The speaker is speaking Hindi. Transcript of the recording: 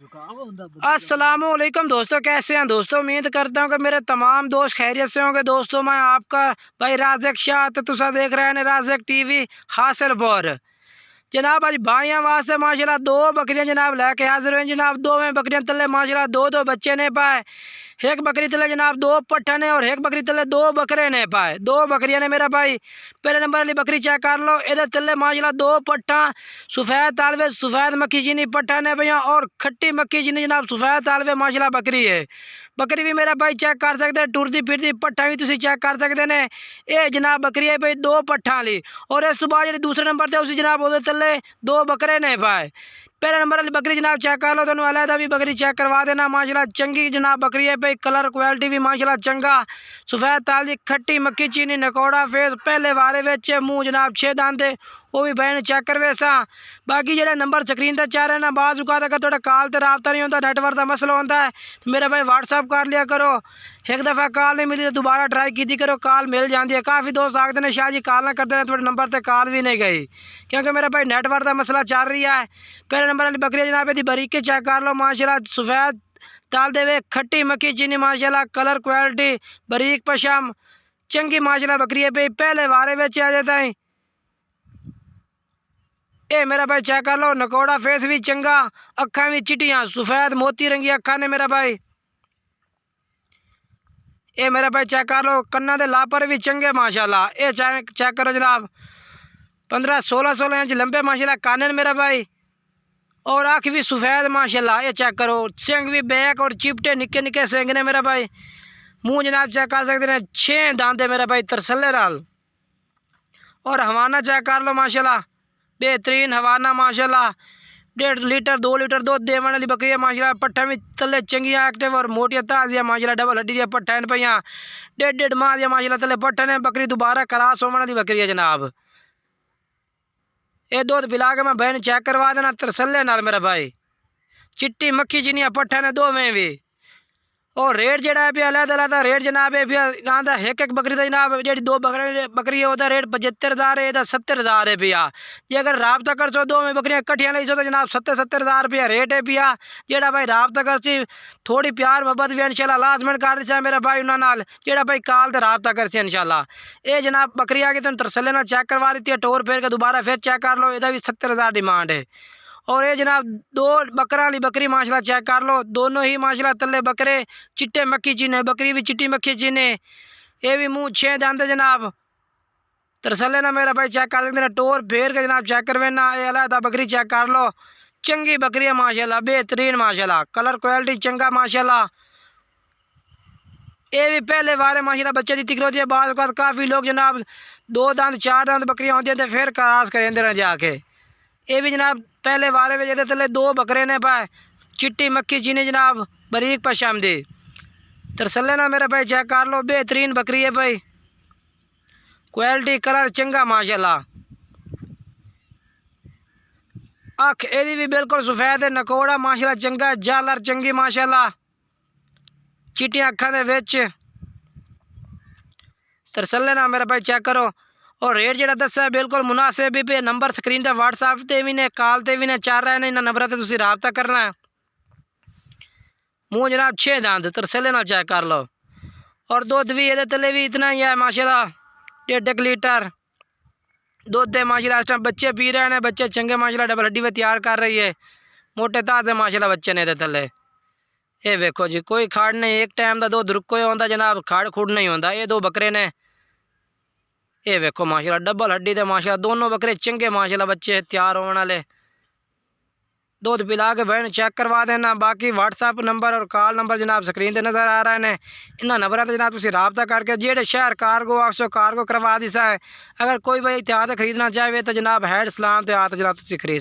अस्सलामुअलैकुम दोस्तों, कैसे हैं दोस्तों। उम्मीद करता हूँ कि मेरे तमाम दोस्त खैरियत से होंगे। दोस्तों मैं आपका भाई राज़क शाह तो तुसा देख रहे हैं राज़क टीवी हासिलपुर। जनाब अज भाइयों वास्ते माशाल्लाह दो बकरियां जनाब लैके हाजिर हुए जनाब। दो में बकरियां तले माशाल्लाह दो दो बच्चे ने पाए। एक बकरी तले जनाब दो पट्ठा ने और एक बकरी तले दो बकरे ने पाए। दो बकरियां ने मेरा भाई। पहले नंबर वाली बकरी चेक कर लो, इधर तले माशाल्लाह दो पट्ठा सफ़ेद तालवे सफ़ेद मक्खी चीनी पट्ठा ने भैया और खट्टी मक्खी चीनी जनाब सफ़ेद तालवे माशाल्लाह बकरी है। बकरी भी मेरा भाई चेक कर सकते हैं, टुरदी फिरदी पट्ठा भी तुम चेक कर सकते हैं। ये जनाब बकरी है भाई दो पट्ठा ली और इस सुबह जी दूसरे नंबर से उसी जनाब वो तले दो बकरे ने पाए। पहले नंबर वाली बकरी जनाब चेक कर लो, तो अलहदा भी बकरी चेक करवा देना। माशाल्लाह चंगी जनाब बकरी है भाई, कलर क्वालिटी भी माशाल्लाह चंगा। सफ़ेद ताल दी खट्टी मक्खी चीनी नकोड़ा फेस पहले वारे विच मुँह जनाब 6 दांदे वो भी बहन चेक करवे सा। बाकी जो नंबर स्क्रीन पर चाह रहे ना, बाज़ औकात अगर थोड़ा कॉल तो रबता नहीं होता, नैटवर्क का मसला होता है तो मेरा भाई व्हाट्सअप कर लिया करो। एक दफ़ा कॉल नहीं मिली तो दोबारा ट्राई की करो, कॉल मिल जाती है। काफ़ी दोस्त आखते हैं शाह जी कॉल ना करते हैं, थोड़े नंबर पर कॉल भी नहीं गई क्योंकि मेरा भाई नैटवर्क का मसला चल रही है। पहले नंबर वाली बकरी जनाब यदि बरीकी चेक कर लो, माशाल्लाह सफ़ेद ताल दे खट्टी मक्खी चीनी माशाल्लाह कलर क्वालिटी बरीक पशम चंगी माशाल्लाह बकरी है भाई। पहले वारे में आ जाता है ये मेरा भाई चेक कर लो, नकोड़ा फेस भी चंगा, अखा भी चिटियाँ सफ़ेद मोती रंगी अखा ने मेरा भाई। ये मेरा भाई चेक कर लो, कन्ना दे लापर भी चंगे माशाल्लाह। ये चेक करो जनाब 15-16 इंच लंबे माशाल्लाह कान मेरा भाई और आँख भी सफ़ेद माशाल्लाह। ये चेक करो सिंग भी बैक और चिपटे निके निके सिंग ने मेरा भाई। मुँह जनाब चेक कर सकते हैं 6 दांते मेरा भाई तरसले नाल। और हवाना चेक कर लो माशाल्लाह बेहतरीन हवाना माशाल्लाह। 1.5 लीटर 2 लीटर दूध देने वाली बकरी है माशाल्लाह। पट्ठा भी तले चंगी एक्टिव और मोटिया ताजिया माशाल्लाह डबल हड्डी दिया पट्ठा इन पैया 1.5 माह दिया माशाल्लाह तले पट्ठा ने। बकरी दोबारा क्रास होने वाली बकरी है जनाब। ये दूध पिला के मैं बहन चेक करवा देना तरसले नाल मेरा भाई। चिट्टी मक्खी चीनिया पट्ठा ने दो में भी। और रेट जड़ा है अलग रेट जनाब है यहाँ एक एक बकरी का जनाब जी दो बकरी है वह रेट 75,000 है, 70,000 है पिया। जे अगर रबता कर सो दो में बकरियाँ कट्ठियाँ ली सो तो जनाब 70,000 रुपया रेट है पिया। जेड़ा भाई रबता कर सी थोड़ी प्यार मोहब्बत भी इंशाल्लाह लाजमन कर दी मेरा भाई उन्होंने जेड़ा भाई कॉल तो रबता कर सी इंशाल्लाह। ये जनाब बकरी आ गई तुम तरसले ना चेक करवा दी है, टोर फेर के दोबारा फिर चेक कर लो, यदा भी 70,000 डिमांड है। और ये जनाब दो बकरा वाली बकरी माशाल्लाह चेक कर लो, दोनों ही माशाल्लाह तले बकरे चिट्टे मक्खी चीने, बकरी भी चिट्टी मक्खी चीने। ये भी मुँह 6 दांते जनाब तरसले ना मेरा भाई चेक कर सकते हैं, टोर फेर के जनाब चेक करवे ना। ये अलहदा बकरी चेक कर लो, चंगी बकरी है माशाल्लाह बेहतरीन माशाल्लाह, कलर क्वालिटी चंगा माशाल्लाह। ये भी पहले वारे माशाल्लाह बच्चे की तिकरोती है। बाद काफ़ी लोग जनाब 2 दांत 4 दांत बकरियाँ होती हैं तो फिर क्रॉस करेंगे जाके। ये भी जनाब पहले वारे में जैसे तले 2 बकरे ने पाए, चिट्टी मक्खी चीनी जनाब बरीक पशाम दी तरसले ना मेरा भाई चेक कर लो, बेहतरीन बकरी है भाई, क्वालिटी कलर चंगा माशाल्लाह। अख एदी भी बिल्कुल सफ़ेद है, नकोड़ा माशाल्लाह चंगा, झालर चंगी माशाल्लाह, चिट्टियाँ अखा दे विच तरसले ना मेरा भाई चेक करो। और रेट जो दसा बिल्कुल मुनासिब भी पे नंबर स्क्रीन पर व्हाट्सएप से भी ने कॉल से भी ने चाह रहे हैं, इन्होंने नंबर से रबता करना है। मुँह जनाब 6 दांत तरसले ना चेक कर लो। और दूध भी ये तले भी इतना ही है माशाल्लाह 1.5 लीटर दूध है माशाल्लाह। इस टाइम बच्चे पी रहे हैं, बच्चे चंगे माशाल्लाह डबल हड्डी में तैयार कर रही है, मोटे ताजे माशाल्लाह बच्चे ने तले। ये देखो जी कोई खाड़ नहीं, एक टाइम का दूध रुको होता जनाब, खाड़ खुड़ नहीं होता। ये 2 बकरे ने ये देखो माशाल्लाह डबल हड्डी दे माशाल्लाह, दोनों बकरे चंगे माशाल्लाह बच्चे तैयार होने वाले। दूध पिला के बहन चेक करवा देना। बाकी व्हाट्सएप नंबर और कॉल नंबर जनाब स्क्रीन पर नज़र आ रहे हैं, इन्होंने नंबर तो जनाब तुम रबता करके जेड़े शहर कार्गो आखो कार्गो करवा दिसा है। अगर कोई भाई इतिहाद खरीदना चाहे तो जनाब हैड सलाम तो जनाब तुम खरीद सकते।